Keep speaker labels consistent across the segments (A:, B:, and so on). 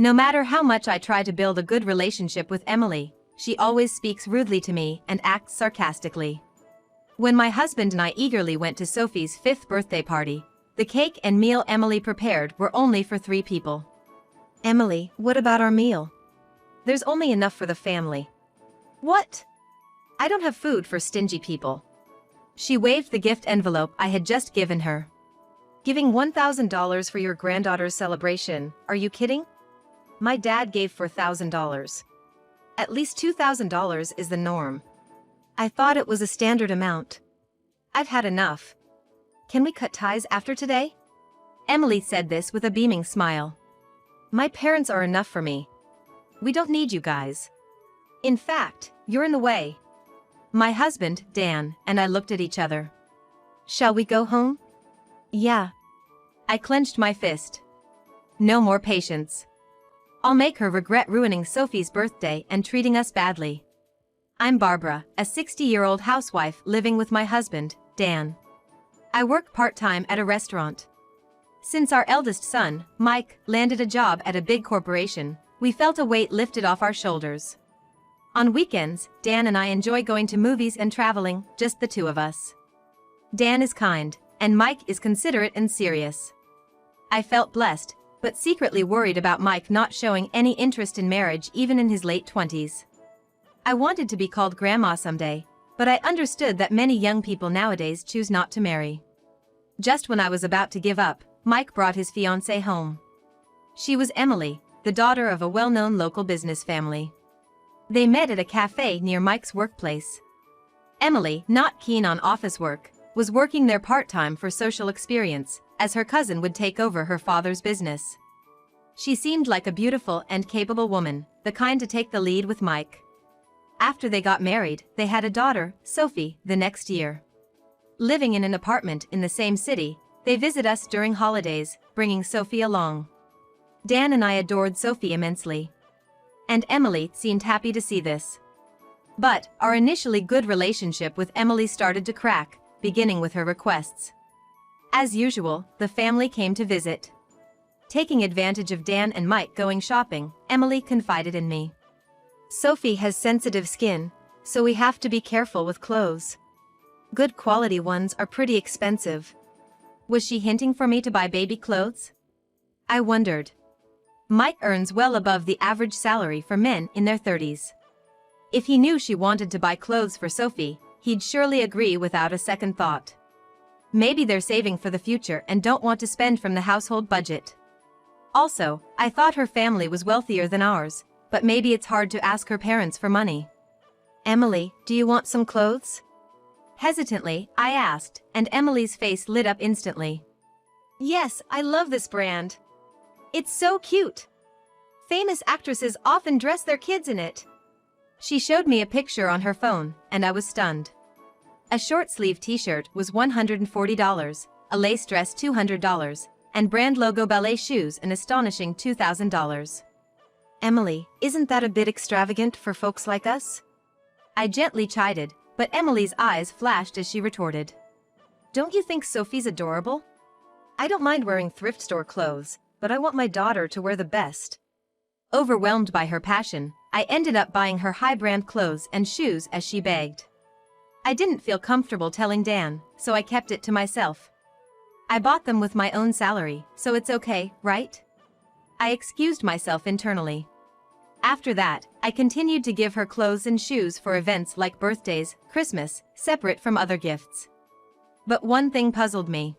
A: No matter how much I try to build a good relationship with Emily, she always speaks rudely to me and acts sarcastically. When my husband and I eagerly went to Sophie's 5th birthday party, the cake and meal Emily prepared were only for 3 people.
B: Emily, what about our meal?
A: There's only enough for the family.
B: What?
A: I don't have food for stingy people. She waved the gift envelope I had just given her.
B: Giving $1,000 for your granddaughter's celebration, are you kidding?
A: My dad gave $4,000.
B: At least $2,000 is the norm. I thought it was a standard amount.
A: I've had enough.
B: Can we cut ties after today?
A: Emily said this with a beaming smile.
B: My parents are enough for me.
A: We don't need you guys. In fact, you're in the way. My husband, Dan, and I looked at each other.
B: Shall we go home?
A: Yeah. I clenched my fist. No more patience. I'll make her regret ruining Sophie's birthday and treating us badly. I'm Barbara, a 60-year-old housewife living with my husband, Dan. I work part-time at a restaurant. Since our eldest son, Mike, landed a job at a big corporation, we felt a weight lifted off our shoulders. On weekends, Dan and I enjoy going to movies and traveling, just the 2 of us. Dan is kind, and Mike is considerate and serious. I felt blessed, but secretly worried about Mike not showing any interest in marriage even in his late 20s. I wanted to be called grandma someday, but I understood that many young people nowadays choose not to marry. Just when I was about to give up, Mike brought his fiancée home. She was Emily, the daughter of a well-known local business family. They met at a cafe near Mike's workplace. Emily, not keen on office work, was working there part-time for social experience, as her cousin would take over her father's business. She seemed like a beautiful and capable woman, the kind to take the lead with Mike. After they got married, they had a daughter, Sophie, the next year. Living in an apartment in the same city, they visit us during holidays, bringing Sophie along. Dan and I adored Sophie immensely. And Emily seemed happy to see this. But our initially good relationship with Emily started to crack, beginning with her requests. As usual, the family came to visit. Taking advantage of Dan and Mike going shopping, Emily confided in me.
B: Sophie has sensitive skin, so we have to be careful with clothes. Good quality ones are pretty expensive.
A: Was she hinting for me to buy baby clothes?
B: I wondered.
A: Mike earns well above the average salary for men in their 30s. If he knew she wanted to buy clothes for Sophie, he'd surely agree without a second thought. Maybe they're saving for the future and don't want to spend from the household budget. Also, I thought her family was wealthier than ours, but maybe it's hard to ask her parents for money.
B: Emily, do you want some clothes?
A: Hesitantly, I asked, and Emily's face lit up instantly.
B: Yes, I love this brand. It's so cute. Famous actresses often dress their kids in it.
A: She showed me a picture on her phone, and I was stunned. A short-sleeve t-shirt was $140, a lace dress $200, and brand logo ballet shoes an astonishing $2,000.
B: Emily, isn't that a bit extravagant for folks like us?
A: I gently chided, but Emily's eyes flashed as she retorted.
B: Don't you think Sophie's adorable? I don't mind wearing thrift store clothes, but I want my daughter to wear the best.
A: Overwhelmed by her passion, I ended up buying her high-brand clothes and shoes as she begged. I didn't feel comfortable telling Dan, so I kept it to myself. I bought them with my own salary, so it's okay, right? I excused myself internally. After that, I continued to give her clothes and shoes for events like birthdays, Christmas, separate from other gifts. But one thing puzzled me.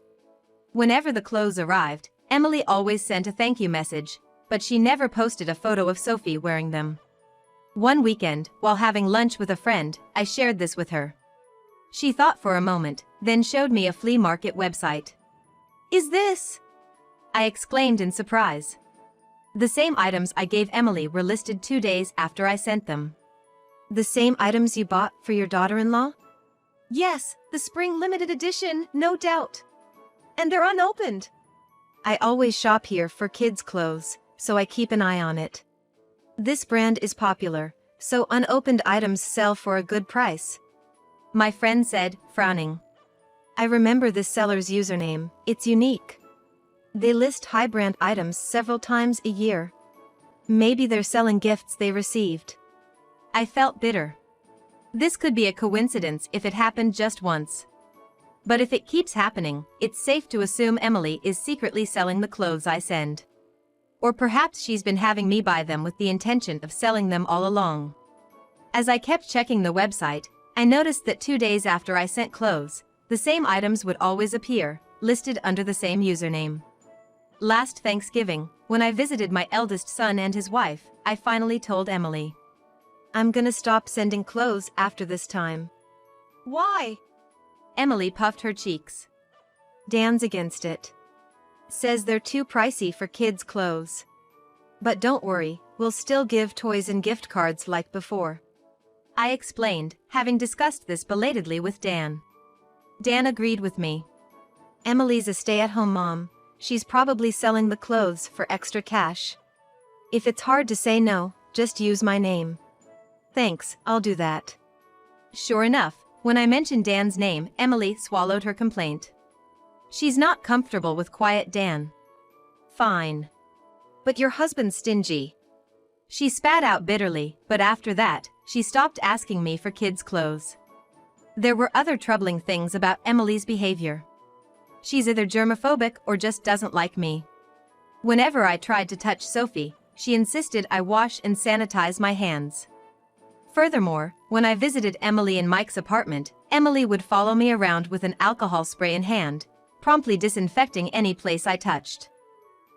A: Whenever the clothes arrived, Emily always sent a thank you message, but she never posted a photo of Sophie wearing them. One weekend, while having lunch with a friend, I shared this with her. She thought for a moment, then showed me a flea market website.
B: Is this?
A: I exclaimed in surprise. The same items I gave Emily were listed 2 days after I sent them.
B: The same items you bought for your daughter-in-law? Yes, the spring limited edition, no doubt. And they're unopened. I always shop here for kids' clothes, so I keep an eye on it. This brand is popular, so unopened items sell for a good price.
A: My friend said, frowning.
B: I remember this seller's username, it's unique. They list high-brand items several times a year. Maybe they're selling gifts they received.
A: I felt bitter. This could be a coincidence if it happened just once. But if it keeps happening, it's safe to assume Emily is secretly selling the clothes I send. Or perhaps she's been having me buy them with the intention of selling them all along. As I kept checking the website, I noticed that 2 days after I sent clothes, the same items would always appear, listed under the same username. Last Thanksgiving, when I visited my eldest son and his wife, I finally told Emily.
B: I'm gonna stop sending clothes after this time.
A: Why? Emily puffed her cheeks.
B: Dan's against it. Says they're too pricey for kids' clothes. But don't worry, we'll still give toys and gift cards like before.
A: I explained, having discussed this belatedly with Dan. Dan agreed with me.
B: Emily's a stay-at-home mom. She's probably selling the clothes for extra cash. If it's hard to say no, just use my name. Thanks, I'll do that.
A: Sure enough, when I mentioned Dan's name, Emily swallowed her complaint. She's not comfortable with quiet Dan. Fine.
B: But your husband's stingy.
A: She spat out bitterly, but after that, she stopped asking me for kids' clothes. There were other troubling things about Emily's behavior. She's either germophobic or just doesn't like me. Whenever I tried to touch Sophie, she insisted I wash and sanitize my hands. Furthermore, when I visited Emily in Mike's apartment, Emily would follow me around with an alcohol spray in hand, promptly disinfecting any place I touched.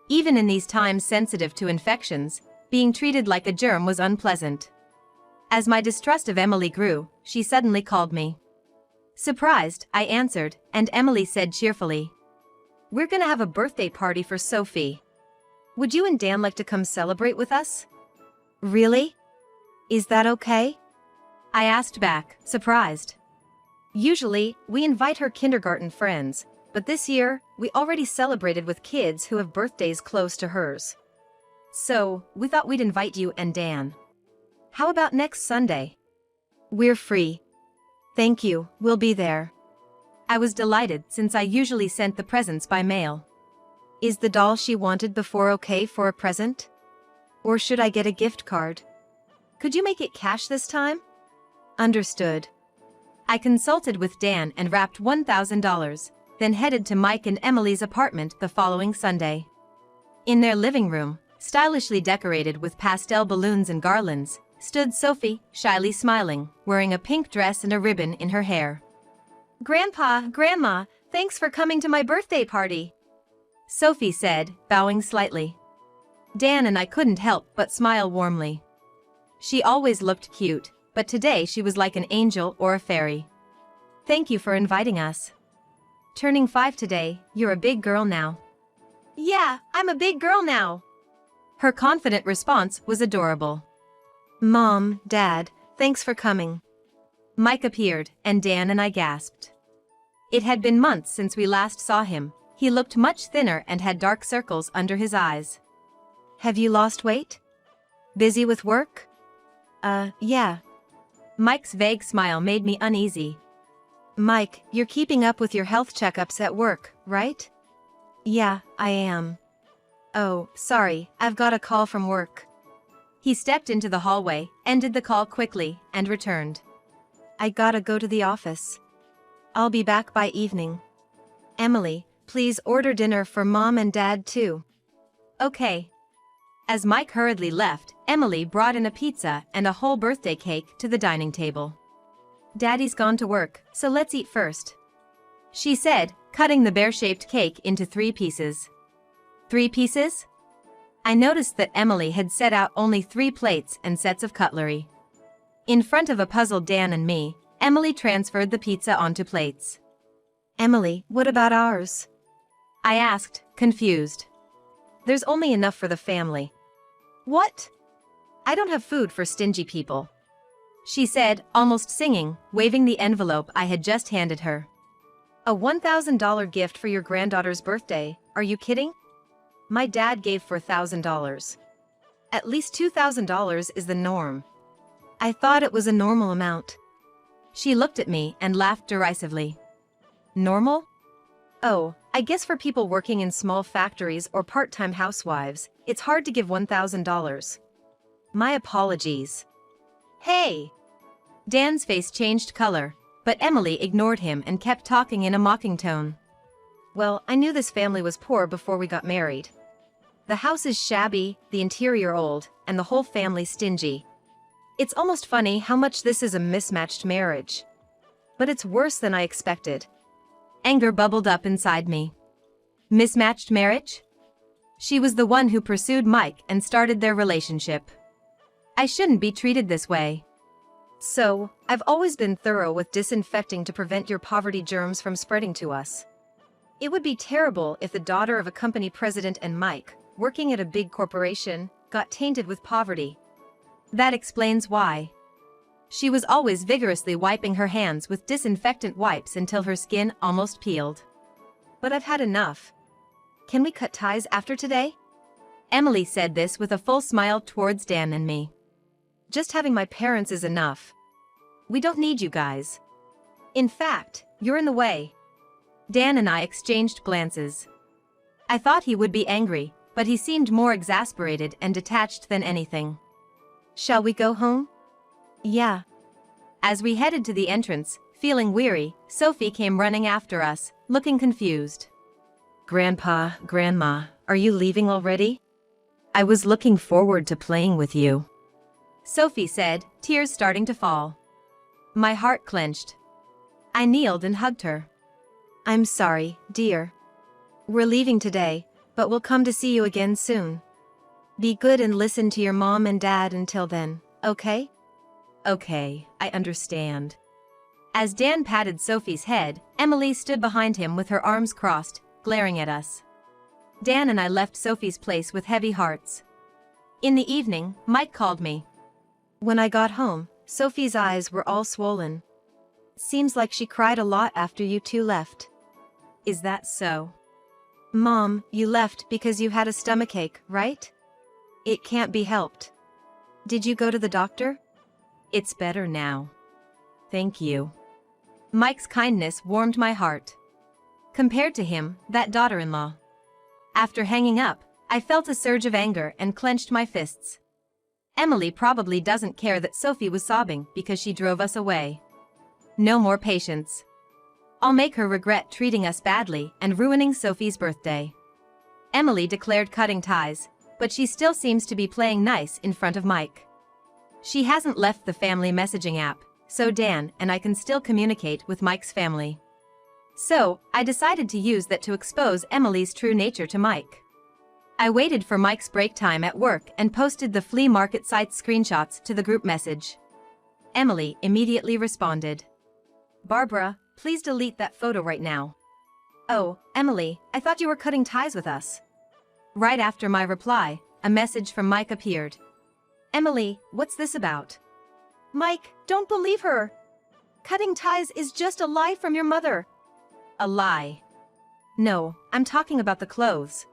A: Even in these times sensitive to infections, being treated like a germ was unpleasant. As my distrust of Emily grew, she suddenly called me. Surprised, I answered, and Emily said cheerfully, "We're gonna have a birthday party for Sophie. Would you and Dan like to come celebrate with us?"
B: Really? Is that okay?
A: I asked back, surprised.
B: Usually, we invite her kindergarten friends, but this year, we already celebrated with kids who have birthdays close to hers.
A: So, we thought we'd invite you and Dan. How about next Sunday?
B: We're free. Thank you, we'll be there.
A: I was delighted since I usually sent the presents by mail.
B: Is the doll she wanted before okay for a present? Or should I get a gift card? Could you make it cash this time? Understood.
A: I consulted with Dan and wrapped $1,000, then headed to Mike and Emily's apartment the following Sunday. In their living room, stylishly decorated with pastel balloons and garlands, stood Sophie, shyly smiling, wearing a pink dress and a ribbon in her hair.
B: "Grandpa, Grandma, thanks for coming to my birthday party,"
A: Sophie said, bowing slightly. Dan and I couldn't help but smile warmly. She always looked cute, but today she was like an angel or a fairy. "Thank you for inviting us. Turning 5 today, you're a big girl now."
B: "Yeah, I'm a big girl now."
A: Her confident response was adorable.
B: "Mom, Dad, thanks for coming."
A: Mike appeared, and Dan and I gasped. It had been months since we last saw him. He looked much thinner and had dark circles under his eyes.
B: "Have you lost weight? Busy with work?" Yeah."
A: Mike's vague smile made me uneasy.
B: "Mike, you're keeping up with your health checkups at work, right?" "Yeah, I am." "Oh, sorry, I've got a call from work."
A: He stepped into the hallway, ended the call quickly, and returned.
B: "I gotta go to the office. I'll be back by evening. Emily, please order dinner for Mom and Dad too."
A: "Okay." As Mike hurriedly left, Emily brought in a pizza and a whole birthday cake to the dining table. "Daddy's gone to work, so let's eat first," she said, cutting the bear-shaped cake into 3 pieces. 3 pieces? I noticed that Emily had set out only 3 plates and sets of cutlery. In front of a puzzled Dan and me, Emily transferred the pizza onto plates.
B: "Emily, what about ours?"
A: I asked, confused.
B: "There's only enough for the family." "What?" "I don't have food for stingy people,"
A: she said, almost singing, waving the envelope I had just handed her.
B: "A $1,000 gift for your granddaughter's birthday, are you kidding? My dad gave $4,000. At least $2,000 is the norm." I thought it was a normal amount.
A: She looked at me and laughed derisively. Normal?
B: Oh, I guess for people working in small factories or part-time housewives, it's hard to give $1,000. My apologies.
A: Hey! Dan's face changed color, but Emily ignored him and kept talking in a mocking tone.
B: Well, I knew this family was poor before we got married. The house is shabby, the interior old, and the whole family stingy. It's almost funny how much this is a mismatched marriage. But it's worse than I expected.
A: Anger bubbled up inside me. Mismatched marriage? She was the one who pursued Mike and started their relationship. I shouldn't be treated this way.
B: So, I've always been thorough with disinfecting to prevent your poverty germs from spreading to us. It would be terrible if the daughter of a company president and Mike, working at a big corporation, got tainted with poverty.
A: That explains why. She was always vigorously wiping her hands with disinfectant wipes until her skin almost peeled.
B: But I've had enough. Can we cut ties after today?
A: Emily said this with a full smile towards Dan and me.
B: Just having my parents is enough. We don't need you guys. In fact, you're in the way.
A: Dan and I exchanged glances. I thought he would be angry, but he seemed more exasperated and detached than anything.
B: Shall we go home?
A: Yeah. As we headed to the entrance, feeling weary, Sophie came running after us, looking confused.
B: Grandpa, Grandma, are you leaving already?
A: I was looking forward to playing with you, Sophie said, tears starting to fall. My heart clenched. I kneeled and hugged her.
B: I'm sorry, dear. We're leaving today, but we'll come to see you again soon. Be good and listen to your mom and dad until then, okay?
A: Okay, I understand. As Dan patted Sophie's head, Emily stood behind him with her arms crossed, glaring at us. Dan and I left Sophie's place with heavy hearts. In the evening, Mike called me.
B: When I got home, Sophie's eyes were all swollen. Seems like she cried a lot after you two left.
A: Is that so?
B: Mom, you left because you had a stomachache, right? It can't be helped. Did you go to the doctor?
A: It's better now. Thank you. Mike's kindness warmed my heart. Compared to him, that daughter-in-law. After hanging up, I felt a surge of anger and clenched my fists. Emily probably doesn't care that Sophie was sobbing because she drove us away. No more patience. I'll make her regret treating us badly and ruining Sophie's birthday. Emily declared cutting ties, but she still seems to be playing nice in front of Mike. She hasn't left the family messaging app, so Dan and I can still communicate with Mike's family. So, I decided to use that to expose Emily's true nature to Mike. I waited for Mike's break time at work and posted the flea market site's screenshots to the group message. Emily immediately responded. Barbara, please delete that photo right now.
B: Oh, Emily, I thought you were cutting ties with us.
A: Right after my reply, a message from Mike appeared.
B: Emily, what's this about? Mike, don't believe her. Cutting ties is just a lie from your mother.
A: A lie. No, I'm talking about the clothes.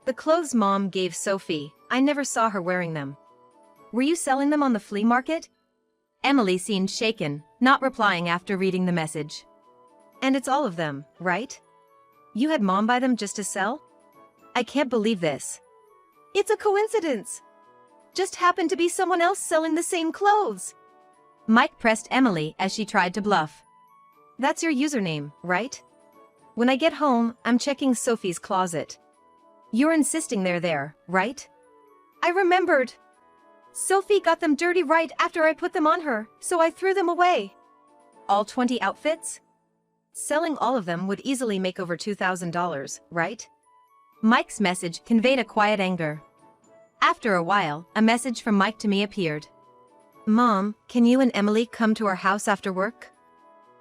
B: The clothes Mom gave Sophie, I never saw her wearing them. Were you selling them on the flea market?
A: Emily seemed shaken, not replying after reading the message.
B: And it's all of them, right? You had Mom buy them just to sell? I can't believe this. It's a coincidence. Just happened to be someone else selling the same clothes.
A: Mike pressed Emily as she tried to bluff.
B: That's your username, right? When I get home, I'm checking Sophie's closet. You're insisting they're there, right? I remembered. Sophie got them dirty right after I put them on her, so I threw them away.
A: All 20 outfits?
B: Selling all of them would easily make over $2,000, right?
A: Mike's message conveyed a quiet anger. After a while, a message from Mike to me appeared.
B: Mom, can you and Emily come to our house after work?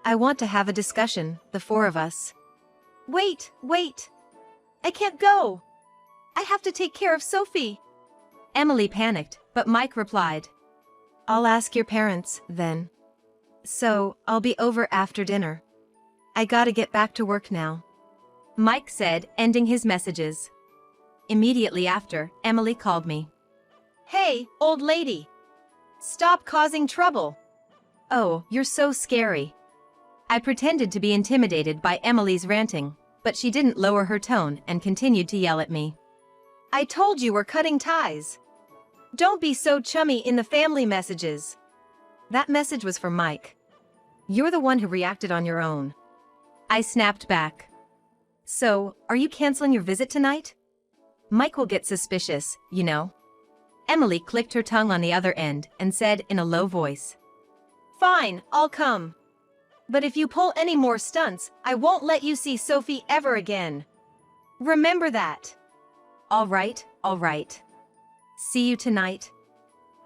B: I want to have a discussion, the four of us. Wait. I can't go. I have to take care of Sophie.
A: Emily panicked, but Mike replied.
B: I'll ask your parents, then. So, I'll be over after dinner. I gotta get back to work now.
A: Mike said, ending his messages. Immediately after, Emily called me.
B: Hey, old lady. Stop causing trouble.
A: Oh, you're so scary. I pretended to be intimidated by Emily's ranting, but she didn't lower her tone and continued to yell at me.
B: I told you we're cutting ties. Don't be so chummy in the family messages.
A: That message was for Mike. You're the one who reacted on your own. I snapped back. So, are you canceling your visit tonight? Mike will get suspicious, you know. Emily clicked her tongue on the other end and said in a low voice.
B: Fine, I'll come. But if you pull any more stunts, I won't let you see Sophie ever again. Remember that.
A: All right, all right. See you tonight.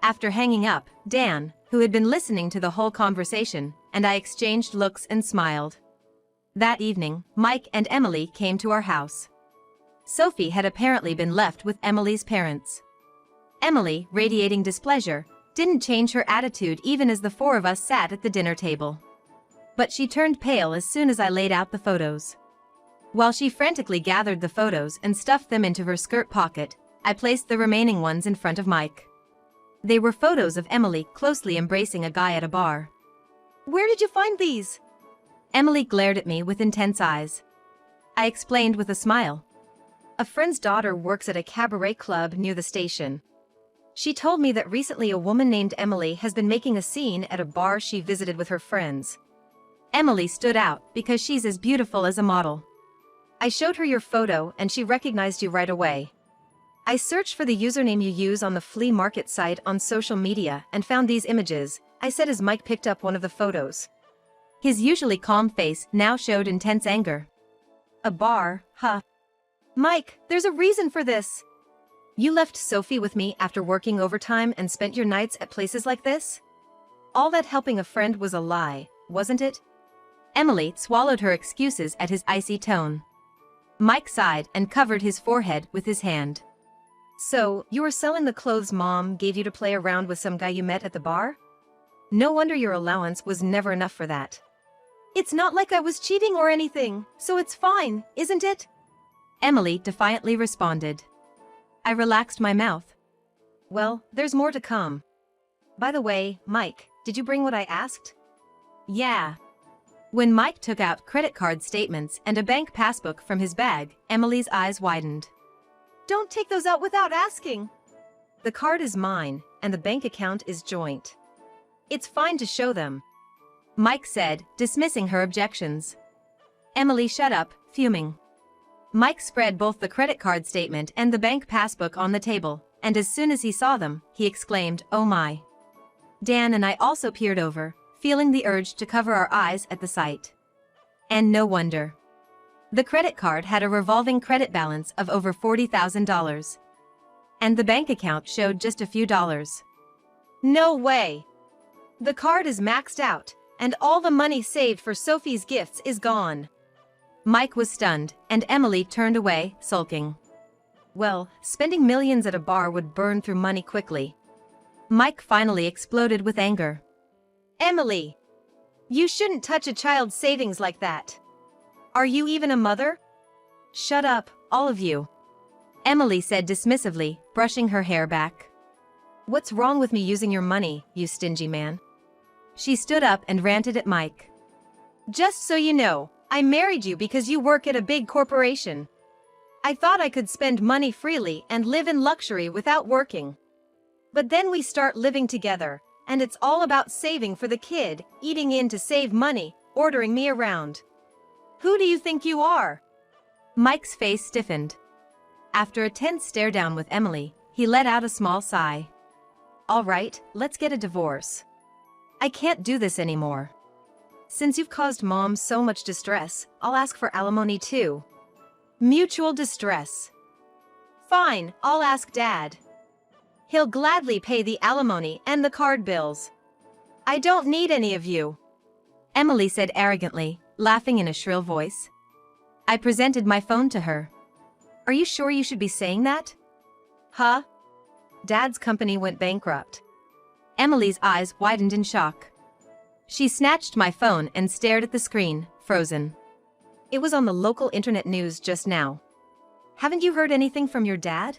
A: After hanging up, Dan, who had been listening to the whole conversation, and I exchanged looks and smiled. That evening, Mike and Emily came to our house. Sophie had apparently been left with Emily's parents. Emily, radiating displeasure, didn't change her attitude even as the four of us sat at the dinner table. But she turned pale as soon as I laid out the photos. While she frantically gathered the photos and stuffed them into her skirt pocket, I placed the remaining ones in front of Mike. They were photos of Emily closely embracing a guy at a bar.
B: Where did you find these?
A: Emily glared at me with intense eyes. I explained with a smile. A friend's daughter works at a cabaret club near the station. She told me that recently a woman named Emily has been making a scene at a bar she visited with her friends. Emily stood out because she's as beautiful as a model. I showed her your photo and she recognized you right away. I searched for the username you use on the flea market site on social media and found these images, I said as Mike picked up one of the photos. His usually calm face now showed intense anger. A bar, huh?
B: Mike, there's a reason for this.
A: You left Sophie with me after working overtime and spent your nights at places like this? All that helping a friend was a lie, wasn't it? Emily swallowed her excuses at his icy tone. Mike sighed and covered his forehead with his hand. So, you were selling the clothes Mom gave you to play around with some guy you met at the bar? No wonder your allowance was never enough for that.
B: It's not like I was cheating or anything, so it's fine, isn't it?
A: Emily defiantly responded. I relaxed my mouth. Well, there's more to come. By the way, Mike, did you bring what I asked? Yeah. When Mike took out credit card statements and a bank passbook from his bag, Emily's eyes widened.
B: Don't take those out without asking.
A: The card is mine, and the bank account is joint. It's fine to show them, Mike said, dismissing her objections. Emily shut up, fuming. Mike spread both the credit card statement and the bank passbook on the table, and as soon as he saw them, he exclaimed, "Oh my." Dan and I also peered over, feeling the urge to cover our eyes at the sight. And no wonder. The credit card had a revolving credit balance of over $40,000. And the bank account showed just a few dollars.
B: No way! The card is maxed out, and all the money saved for Sophie's gifts is gone.
A: Mike was stunned, and Emily turned away, sulking. Well, spending millions at a bar would burn through money quickly. Mike finally exploded with anger.
B: Emily! You shouldn't touch a child's savings like that. Are you even a mother?
A: Shut up, all of you. Emily said dismissively, brushing her hair back. What's wrong with me using your money, you stingy man? She stood up and ranted at Mike.
B: Just so you know, I married you because you work at a big corporation. I thought I could spend money freely and live in luxury without working. But then we start living together, and it's all about saving for the kid, eating in to save money, ordering me around. Who do you think you are?
A: Mike's face stiffened. After a tense stare down with Emily, he let out a small sigh. All right, let's get a divorce. I can't do this anymore. Since you've caused Mom so much distress, I'll ask for alimony too.
B: Mutual distress. Fine, I'll ask Dad. He'll gladly pay the alimony and the card bills. I don't need any of you.
A: Emily said arrogantly, laughing in a shrill voice. I presented my phone to her. Are you sure you should be saying that?
B: Huh?
A: Dad's company went bankrupt. Emily's eyes widened in shock. She snatched my phone and stared at the screen, frozen. It was on the local internet news just now. Haven't you heard anything from your dad?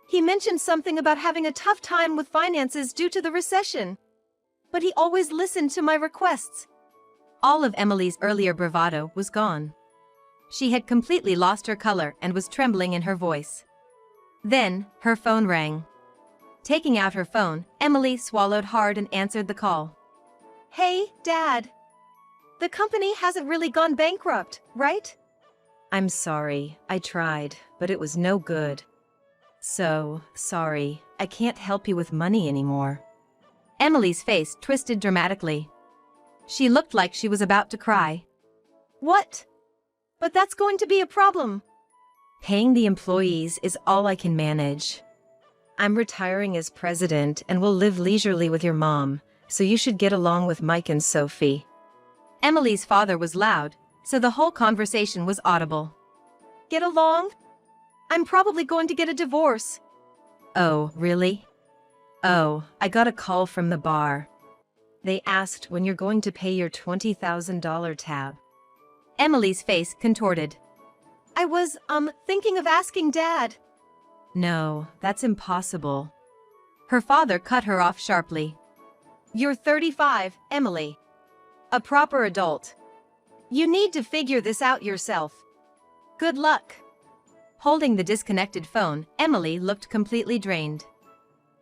B: He mentioned something about having a tough time with finances due to the recession. But he always listened to my requests.
A: All of Emily's earlier bravado was gone. She had completely lost her color and was trembling in her voice. Then, her phone rang. Taking out her phone, Emily swallowed hard and answered the call.
B: Hey, Dad. The company hasn't really gone bankrupt, right?
A: I'm sorry, I tried, but it was no good. So, sorry, I can't help you with money anymore. Emily's face twisted dramatically. She looked like she was about to cry.
B: What? But that's going to be a problem.
A: Paying the employees is all I can manage. I'm retiring as president and will live leisurely with your mom, so you should get along with Mike and Sophie. Emily's father was loud, so the whole conversation was audible.
B: Get along? I'm probably going to get a divorce.
A: Oh, really? Oh, I got a call from the bar. They asked when you're going to pay your $20,000 tab. Emily's face contorted.
B: I was, thinking of asking Dad.
A: No, that's impossible. Her father cut her off sharply.
B: You're 35, Emily. A proper adult. You need to figure this out yourself. Good luck.
A: Holding the disconnected phone, Emily looked completely drained.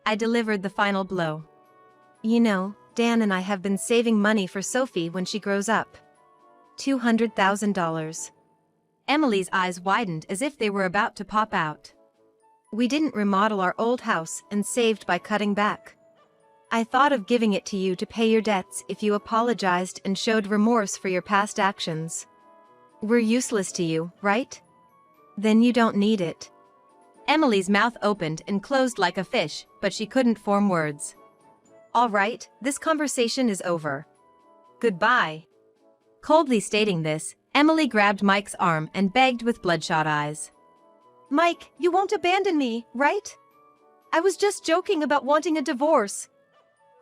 A: I delivered the final blow.
B: You know, Dan and I have been saving money for Sophie when she grows up. $200,000.
A: Emily's eyes widened as if they were about to pop out.
B: We didn't remodel our old house and saved by cutting back. I thought of giving it to you to pay your debts if you apologized and showed remorse for your past actions. We're useless to you, right? Then you don't need it.
A: Emily's mouth opened and closed like a fish, but she couldn't form words.
B: All right, this conversation is over. Goodbye.
A: Coldly stating this, Emily grabbed Mike's arm and begged with bloodshot eyes.
B: Mike, you won't abandon me, right? I was just joking about wanting a divorce.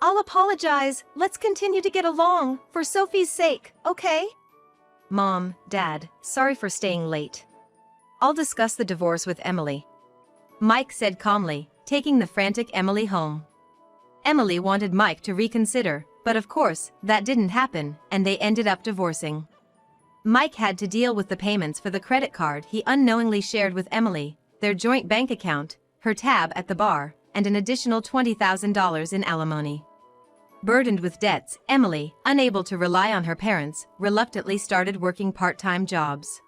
B: I'll apologize, let's continue to get along, for Sophie's sake, okay?
A: Mom, Dad, sorry for staying late. I'll discuss the divorce with Emily. Mike said calmly, taking the frantic Emily home. Emily wanted Mike to reconsider, but of course, that didn't happen, and they ended up divorcing. Mike had to deal with the payments for the credit card he unknowingly shared with Emily, their joint bank account, her tab at the bar, and an additional $20,000 in alimony. Burdened with debts, Emily, unable to rely on her parents, reluctantly started working part-time jobs.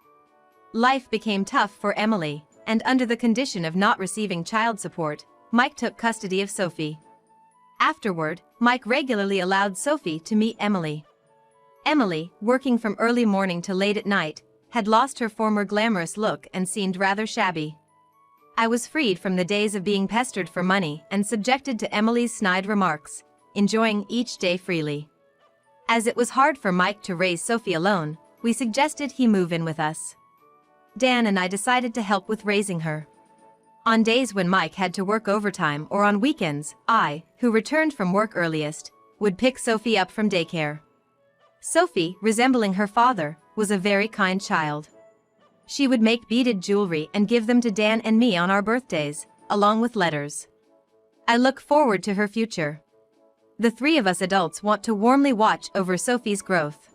A: Life became tough for Emily, and under the condition of not receiving child support, Mike took custody of Sophie. Afterward, Mike regularly allowed Sophie to meet Emily. Emily, working from early morning to late at night, had lost her former glamorous look and seemed rather shabby. I was freed from the days of being pestered for money and subjected to Emily's snide remarks, enjoying each day freely. As it was hard for Mike to raise Sophie alone, we suggested he move in with us. Dan and I decided to help with raising her. On days when Mike had to work overtime or on weekends, I, who returned from work earliest, would pick Sophie up from daycare. Sophie, resembling her father, was a very kind child. She would make beaded jewelry and give them to Dan and me on our birthdays, along with letters. I look forward to her future. The three of us adults want to warmly watch over Sophie's growth.